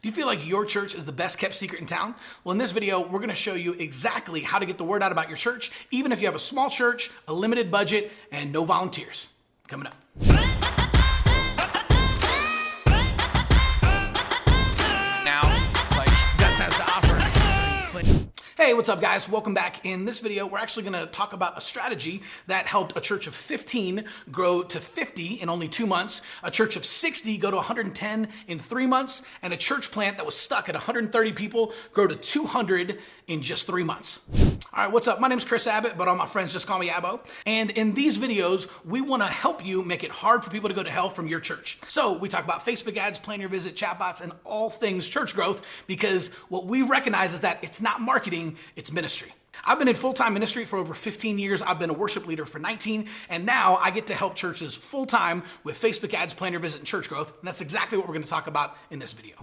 Do you feel like your church is the best kept secret in town? Well, in this video, we're gonna show you exactly how to get the word out about your church, even if you have a small church, a limited budget, and no volunteers. Coming up. Hey, what's up guys? Welcome back. In this video, we're actually gonna talk about a strategy that helped a church of 15 grow to 50 in only 2 months, a church of 60 go to 110 in 3 months, and a church plant that was stuck at 130 people grow to 200 in just 3 months. All right, what's up? My name's Chris Abbott, but all my friends just call me Abbo. And in these videos, we wanna help you make it hard for people to go to hell from your church. So we talk about Facebook ads, plan your visit, chatbots, and all things church growth, because what we recognize is that it's not marketing, it's ministry. I've been in full-time ministry for over 15 years. I've been a worship leader for 19, and now I get to help churches full-time with Facebook ads, plan your visit, and church growth. And that's exactly what we're gonna talk about in this video.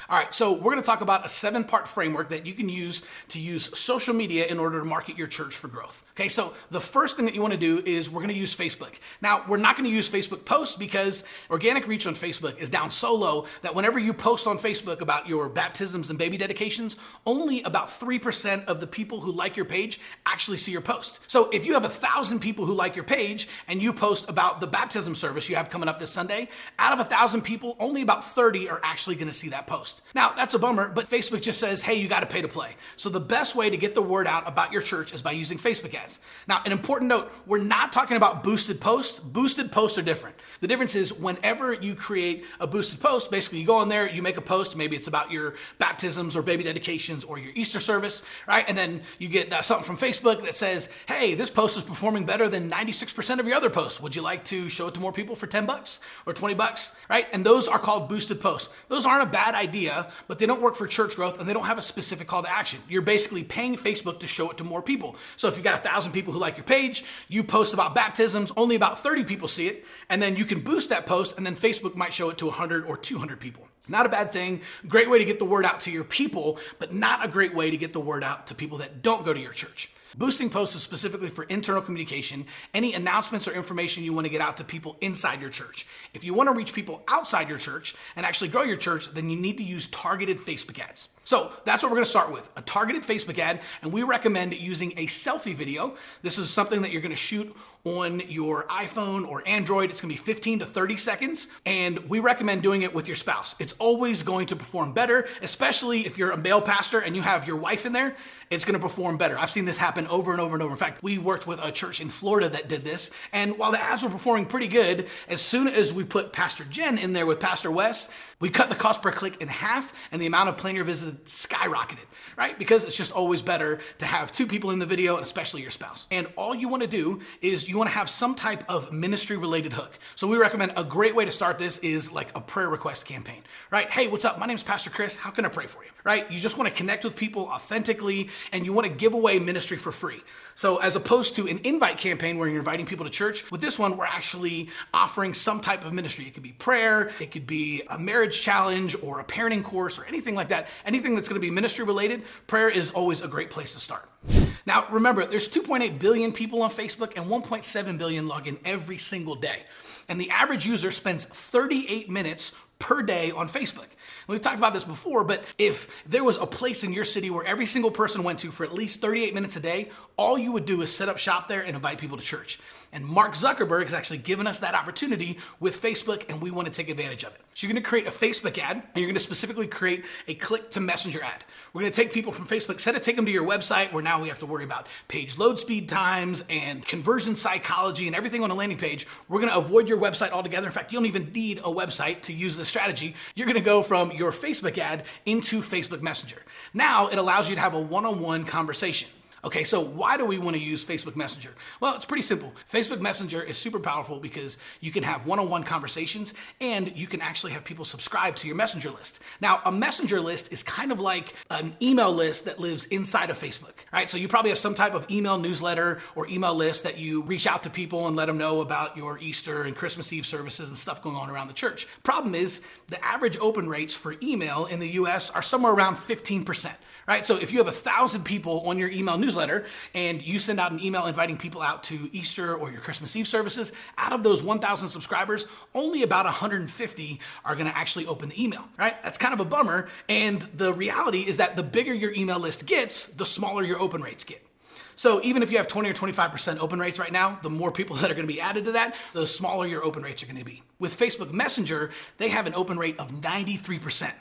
All right, so we're gonna talk about a 7-part framework that you can use to use social media in order to market your church for growth. Okay, so the first thing that you wanna do is we're gonna use Facebook. Now, we're not gonna use Facebook posts because organic reach on Facebook is down so low that whenever you post on Facebook about your baptisms and baby dedications, only about 3% of the people who like your page actually see your post. So if you have 1,000 people who like your page and you post about the baptism service you have coming up this Sunday, out of 1,000 people, only about 30 are actually gonna see that post. Now, that's a bummer, but Facebook just says, hey, you gotta pay to play. So the best way to get the word out about your church is by using Facebook ads. Now, an important note, we're not talking about boosted posts. Boosted posts are different. The difference is whenever you create a boosted post, basically you go in there, you make a post, maybe it's about your baptisms or baby dedications or your Easter service, right? And then you get something from Facebook that says, hey, this post is performing better than 96% of your other posts. Would you like to show it to more people for 10 bucks or 20 bucks, right? And those are called boosted posts. Those aren't a bad idea, but they don't work for church growth and they don't have a specific call to action. You're basically paying Facebook to show it to more people. So if you've got 1,000 people who like your page, you post about baptisms, only about 30 people see it, and then you can boost that post and then Facebook might show it to 100 or 200 people. Not a bad thing, great way to get the word out to your people, but not a great way to get the word out to people that don't go to your church. Boosting posts is specifically for internal communication, any announcements or information you want to get out to people inside your church. If you want to reach people outside your church and actually grow your church, then you need to use targeted Facebook ads. So that's what we're going to start with, a targeted Facebook ad, and we recommend using a selfie video. This is something that you're going to shoot on your iPhone or Android. It's going to be 15 to 30 seconds, and we recommend doing it with your spouse. It's always going to perform better, especially if you're a male pastor and you have your wife in there, it's going to perform better. I've seen this happen over and over and over. In fact, we worked with a church in Florida that did this, and while the ads were performing pretty good, as soon as we put Pastor Jen in there with Pastor Wes, we cut the cost per click in half, and the amount of plan your visit skyrocketed, right? Because it's just always better to have 2 people in the video, and especially your spouse. And all you want to do is you want to have some type of ministry related hook. So we recommend a great way to start this is like a prayer request campaign, right? Hey, what's up? My name's Pastor Chris. How can I pray for you, right? You just want to connect with people authentically, and you want to give away ministry for free. So as opposed to an invite campaign where you're inviting people to church, with this one, we're actually offering some type of ministry. It could be prayer, it could be a marriage challenge or a parenting course or anything like that. Anything that's going to be ministry related, prayer is always a great place to start. Now, remember, there's 2.8 billion people on Facebook and 1.7 billion log in every single day. And the average user spends 38 minutes per day on Facebook. We've talked about this before, but if there was a place in your city where every single person went to for at least 38 minutes a day, all you would do is set up shop there and invite people to church. And Mark Zuckerberg has actually given us that opportunity with Facebook, and we want to take advantage of it. So you're going to create a Facebook ad, and you're going to specifically create a click to messenger ad. We're going to take people from Facebook, instead of take them to your website where now we have to worry about page load speed times and conversion psychology and everything on a landing page. We're going to avoid your website altogether. In fact, you don't even need a website to use this strategy. You're going to go from your Facebook ad into Facebook Messenger. Now it allows you to have a one-on-one conversation. Okay, so why do we want to use Facebook Messenger? Well, it's pretty simple. Facebook Messenger is super powerful because you can have one-on-one conversations and you can actually have people subscribe to your messenger list. Now, a messenger list is kind of like an email list that lives inside of Facebook, right? So you probably have some type of email newsletter or email list that you reach out to people and let them know about your Easter and Christmas Eve services and stuff going on around the church. Problem is, the average open rates for email in the US are somewhere around 15%, right? So if you have 1,000 people on your email newsletter, newsletter and you send out an email inviting people out to Easter or your Christmas Eve services, out of those 1,000 subscribers, only about 150 are going to actually open the email, right? That's kind of a bummer. And the reality is that the bigger your email list gets, the smaller your open rates get. So even if you have 20 or 25% open rates right now, the more people that are going to be added to that, the smaller your open rates are going to be. With Facebook Messenger, they have an open rate of 93%.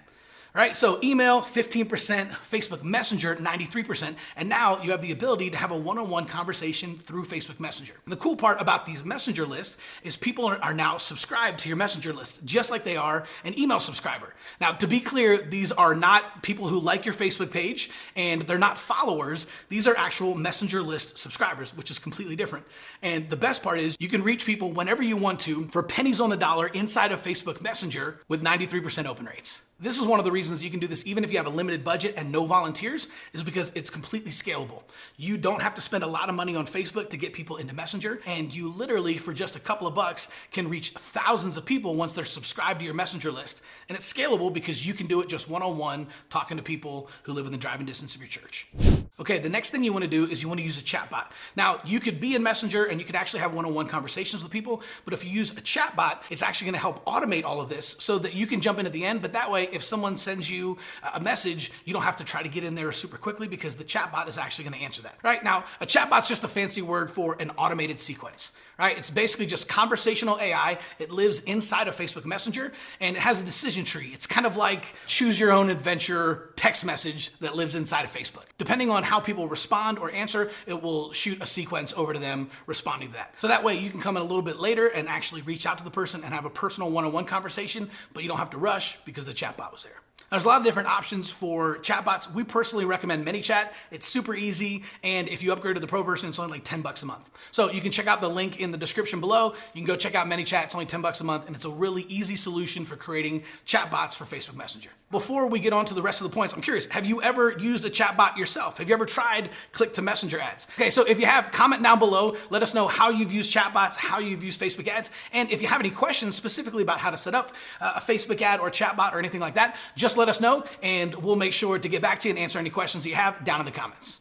Right? So email, 15%, Facebook Messenger, 93%, and now you have the ability to have a one-on-one conversation through Facebook Messenger. And the cool part about these Messenger lists is people are now subscribed to your Messenger list, just like they are an email subscriber. Now, to be clear, these are not people who like your Facebook page, and they're not followers. These are actual Messenger list subscribers, which is completely different. And the best part is you can reach people whenever you want to for pennies on the dollar inside of Facebook Messenger with 93% open rates. This is one of the reasons you can do this even if you have a limited budget and no volunteers, is because it's completely scalable. You don't have to spend a lot of money on Facebook to get people into Messenger, and you literally, for just a couple of bucks, can reach thousands of people once they're subscribed to your Messenger list. And it's scalable because you can do it just one-on-one, talking to people who live in the driving distance of your church. Okay, the next thing you want to do is you want to use a chatbot. Now, you could be in Messenger and you could actually have one-on-one conversations with people, but if you use a chatbot, it's actually going to help automate all of this so that you can jump in at the end. But that way, if someone sends you a message, you don't have to try to get in there super quickly because the chatbot is actually going to answer that. Right? Now, a chatbot's just a fancy word for an automated sequence. Right? It's basically just conversational AI. It lives inside of Facebook Messenger and it has a decision tree. It's kind of like choose your own adventure text message that lives inside of Facebook. Depending on how people respond or answer, it will shoot a sequence over to them responding to that. So that way you can come in a little bit later and actually reach out to the person and have a personal one-on-one conversation, but you don't have to rush because the chatbot was there. There's a lot of different options for chatbots. We personally recommend ManyChat. It's super easy, and if you upgrade to the pro version, it's only like $10 a month. So you can check out the link in the description below. You can go check out ManyChat. It's only $10 a month, and it's a really easy solution for creating chatbots for Facebook Messenger. Before we get on to the rest of the points, I'm curious, have you ever used a chatbot yourself? Have you ever tried click-to-messenger ads? Okay, so if you have, comment down below. Let us know how you've used chatbots, how you've used Facebook ads, and if you have any questions specifically about how to set up a Facebook ad or a chatbot or anything like that, just let us know, and we'll make sure to get back to you and answer any questions that you have down in the comments.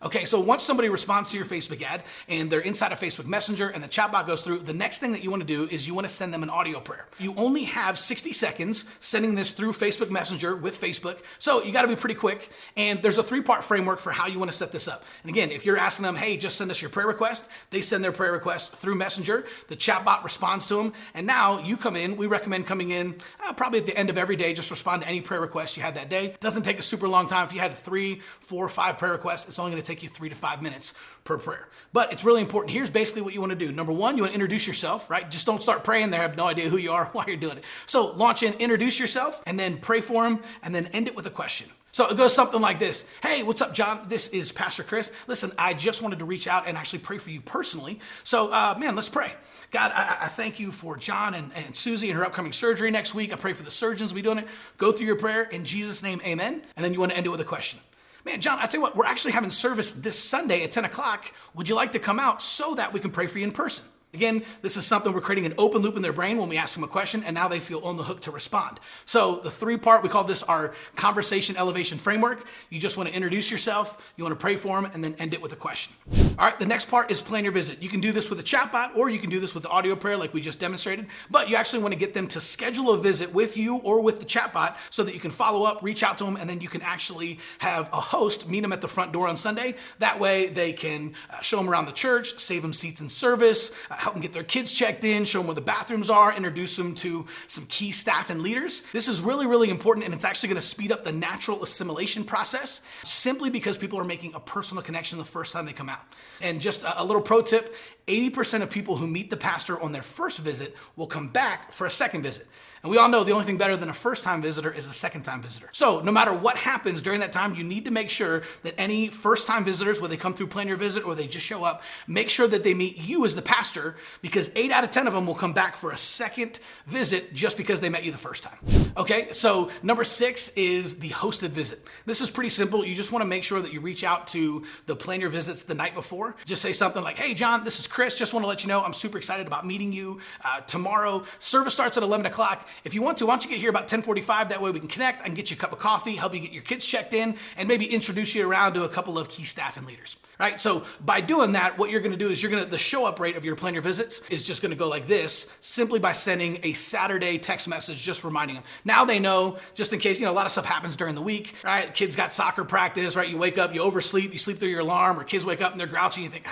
Okay, so once somebody responds to your Facebook ad and they're inside of Facebook Messenger and the chatbot goes through, the next thing that you want to do is you want to send them an audio prayer. You only have 60 seconds sending this through Facebook Messenger with Facebook, so you got to be pretty quick. And there's a 3-part framework for how you want to set this up. And again, if you're asking them, hey, just send us your prayer request, they send their prayer request through Messenger, the chatbot responds to them, and now you come in. We recommend coming in probably at the end of every day, just respond to any prayer request you had that day. It doesn't take a super long time. If you had 3, 4, 5 prayer requests, it's only going to take you 3 to 5 minutes per prayer. But it's really important. Here's basically what you want to do. Number 1, you want to introduce yourself, right? Just don't start praying there. Have no idea who you are, why you're doing it. So launch in, introduce yourself, and then pray for them, and then end it with a question. So it goes something like this. Hey, what's up, John? This is Pastor Chris. Listen, I just wanted to reach out and actually pray for you personally. So, man, let's pray. God, I thank you for John and Susie and her upcoming surgery next week. I pray for the surgeons will be doing it. Go through your prayer. In Jesus' name, amen. And then you want to end it with a question. Man, John, I tell you what, we're actually having service this Sunday at 10 o'clock. Would you like to come out so that we can pray for you in person? Again, this is something we're creating an open loop in their brain when we ask them a question, and now they feel on the hook to respond. So the 3-part, we call this our conversation elevation framework. You just want to introduce yourself, you want to pray for them, and then end it with a question. All right, the next part is plan your visit. You can do this with a chatbot, or you can do this with the audio prayer like we just demonstrated, but you actually want to get them to schedule a visit with you or with the chatbot so that you can follow up, reach out to them, and then you can actually have a host meet them at the front door on Sunday. That way they can show them around the church, save them seats in service, help them get their kids checked in, show them where the bathrooms are, introduce them to some key staff and leaders. This is really, really important, and it's actually going to speed up the natural assimilation process simply because people are making a personal connection the first time they come out. And just a little pro tip, 80% of people who meet the pastor on their first visit will come back for a second visit. And we all know the only thing better than a first-time visitor is a second-time visitor. So no matter what happens during that time, you need to make sure that any first-time visitors, whether they come through plan your visit or they just show up, make sure that they meet you as the pastor, because 8 out of 10 of them will come back for a second visit just because they met you the first time. Okay, so number 6 is the hosted visit. This is pretty simple. You just want to make sure that you reach out to the plan your visits the night before. Just say something like, hey, John, this is Chris. Just want to let you know I'm super excited about meeting you tomorrow. Service starts at 11 o'clock. If you want to, why don't you get here about 10:45? That way we can connect. I can get you a cup of coffee, help you get your kids checked in, and maybe introduce you around to a couple of key staff and leaders. Right? So by doing that, what you're going to do is the show up rate of your plan your visits is just going to go like this, simply by sending a Saturday text message, just reminding them. Now they know, just in case, a lot of stuff happens during the week, right? Kids got soccer practice, right? You wake up, you oversleep, you sleep through your alarm, or kids wake up and they're grouchy, and you think,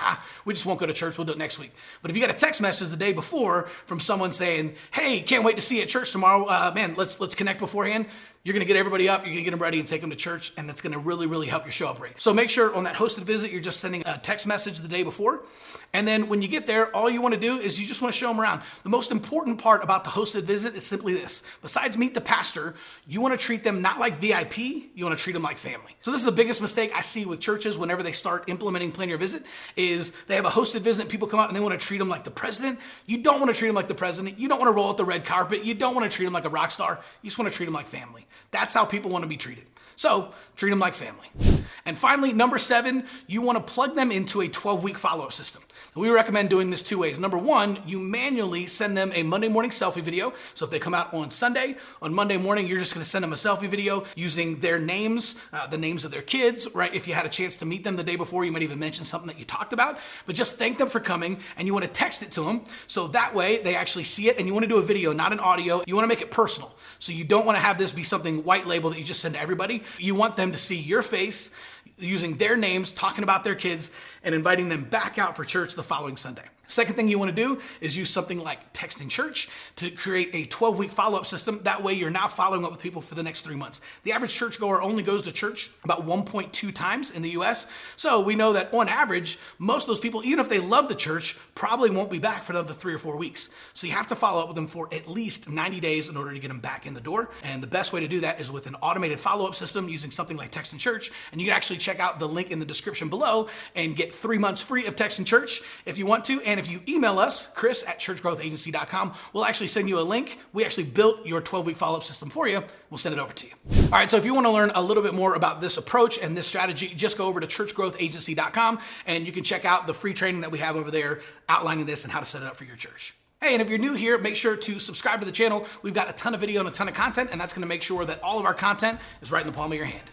we just won't go to church, we'll do it next week. But if you got a text message the day before from someone saying, hey, can't wait to see you at church tomorrow, man, let's connect beforehand, you're going to get everybody up, you're going to get them ready and take them to church, and that's going to really, really help your show up rate. So make sure on that hosted visit, you're just sending a text message the day before. And then when you get there, all you want to do is you just want to show them around. The most important part about the hosted visit is simply this. Besides meet the pastor, you want to treat them not like VIP, you want to treat them like family. So this is the biggest mistake I see with churches whenever they start implementing Plan Your Visit is they have a hosted visit, people come out and they want to treat them like the president. You don't want to treat them like the president. You don't want to roll out the red carpet. You don't want to treat them like a rock star. You just want to treat them like family. That's how people want to be treated. So treat them like family. And finally, number 7, you want to plug them into a 12-week follow-up system. We recommend doing this 2 ways. Number 1, you manually send them a Monday morning selfie video. So if they come out on Sunday, on Monday morning, you're just going to send them a selfie video using their names, the names of their kids, right? If you had a chance to meet them the day before, you might even mention something that you talked about, but just thank them for coming, and you want to text it to them. So that way they actually see it, and you want to do a video, not an audio. You want to make it personal. So you don't want to have this be something white label that you just send to everybody. You want them to see your face using their names, talking about their kids, and inviting them back out for church the following Sunday. Second thing you want to do is use something like Texting Church to create a 12-week follow-up system. That way you're not following up with people for the next 3 months. The average churchgoer only goes to church about 1.2 times in the US. So we know that on average, most of those people, even if they love the church, probably won't be back for another 3 or 4 weeks. So you have to follow up with them for at least 90 days in order to get them back in the door. And the best way to do that is with an automated follow-up system using something like Texting Church. And you can actually check out the link in the description below and get 3 months free of Texting Church if you want to. And if you email us, chris@churchgrowthagency.com, we'll actually send you a link. We actually built your 12-week follow-up system for you. We'll send it over to you. All right, so if you want to learn a little bit more about this approach and this strategy, just go over to churchgrowthagency.com and you can check out the free training that we have over there outlining this and how to set it up for your church. Hey, and if you're new here, make sure to subscribe to the channel. We've got a ton of video and a ton of content, and that's going to make sure that all of our content is right in the palm of your hand.